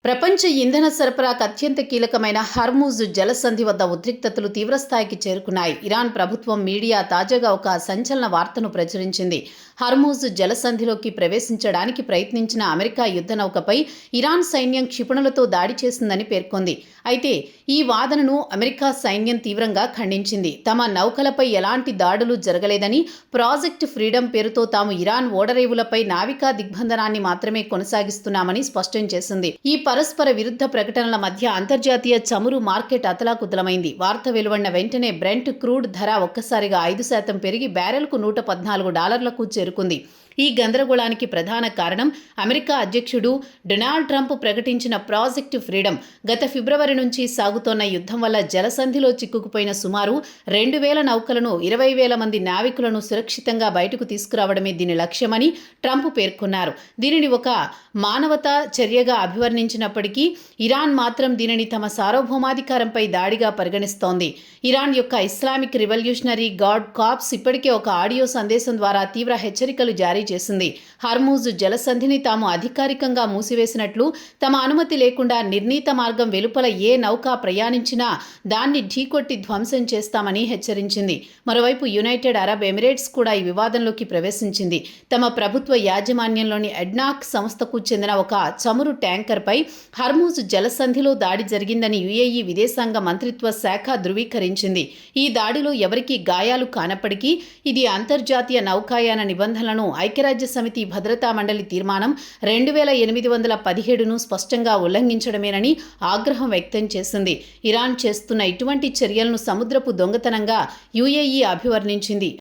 ప్రపంచ ఇంధన సరఫరాకు అత్యంత కీలకమైన హర్మూజ్ జలసంధి వద్ద ఉద్రిక్తతలు తీవ్రస్థాయికి చేరుకున్నాయి. ఇరాన్ ప్రభుత్వం మీడియా తాజాగా ఒక సంచలన వార్తను ప్రచురించింది. హర్మూజ్ జలసంధిలోకి ప్రవేశించడానికి ప్రయత్నించిన అమెరికా యుద్ధ నౌకపై ఇరాన్ సైన్యం క్షిపణులతో దాడి చేసిందని పేర్కొంది. అయితే ఈ వాదనను అమెరికా సైన్యం తీవ్రంగా ఖండించింది. తమ నౌకలపై ఎలాంటి దాడులు జరగలేదని, ప్రాజెక్ట్ ఫ్రీడమ్ పేరుతో తాము ఇరాన్ ఓడరేవులపై నావికా దిగ్బంధనాన్ని మాత్రమే కొనసాగిస్తున్నామని స్పష్టం చేసింది. ఈ పరస్పర విరుద్ధ ప్రకటనల మధ్య అంతర్జాతీయ చమురు మార్కెట్ అతలాకుతలమైంది. వార్త వెలువడిన వెంటనే బ్రెంట్ క్రూడ్ ధర ఒక్కసారిగా 5% పెరిగి బ్యారెల్కు $114కు చేరుకుంది. ఈ గందరగోళానికి ప్రధాన కారణం అమెరికా అధ్యక్షుడు డొనాల్డ్ ట్రంప్ ప్రకటించిన ప్రాజెక్టు ఫ్రీడమ్. గత ఫిబ్రవరి నుంచి సాగుతోన్న యుద్ధం వల్ల జలసంధిలో చిక్కుకుపోయిన సుమారు 2,000 నౌకలను, 20,000 మంది నావికులను సురక్షితంగా బయటకు తీసుకురావడమే దీని లక్ష్యమని ట్రంప్ పేర్కొన్నారు. దీనిని ఒక మానవతా చర్యగా అభివర్ణించినప్పటికీ ఇరాన్ మాత్రం దీనిని తమ సార్వభౌమాధికారంపై దాడిగా పరిగణిస్తోంది. ఇరాన్ యొక్క ఇస్లామిక్ రివల్యూషనరీ గార్డ్ కార్ప్స్ ఇప్పటికే ఒక ఆడియో సందేశం ద్వారా తీవ్ర హెచ్చరికలు జారీ చేసింది. హర్మూజ్ జలసంధిని తాము అధికారికంగా మూసివేసినట్లు, తమ అనుమతి లేకుండా నిర్ణీత మార్గం వెలుపల ఏ నౌక ప్రయాణించినా దాన్ని ఢీకొట్టి ధ్వంసం చేస్తామని హెచ్చరించింది. మరోవైపు యునైటెడ్ అరబ్ ఎమిరేట్స్ కూడా ఈ వివాదంలోకి ప్రవేశించింది. తమ ప్రభుత్వ యాజమాన్యంలోని ఎడ్నాక్ సంస్థకు చెందిన ఒక చమురు ట్యాంకర్పై హర్మూజ్ జలసంధిలో దాడి జరిగిందని యుఏఈ విదేశాంగ మంత్రిత్వ శాఖ ధృవీకరించింది. ఈ దాడిలో ఎవరికీ గాయాలు కానప్పటికీ ఇది అంతర్జాతీయ నౌకాయాన నిబంధనలను ఐక్యరాజ్య సమితి భద్రతా మండలి తీర్మానం 2817ను స్పష్టంగా ఉల్లంఘించడమేనని ఆగ్రహం వ్యక్తం చేసింది. ఇరాన్ చేస్తున్న ఇటువంటి చర్యలను సముద్రపు దొంగతనంగా యుఏఈ అభివర్ణించింది.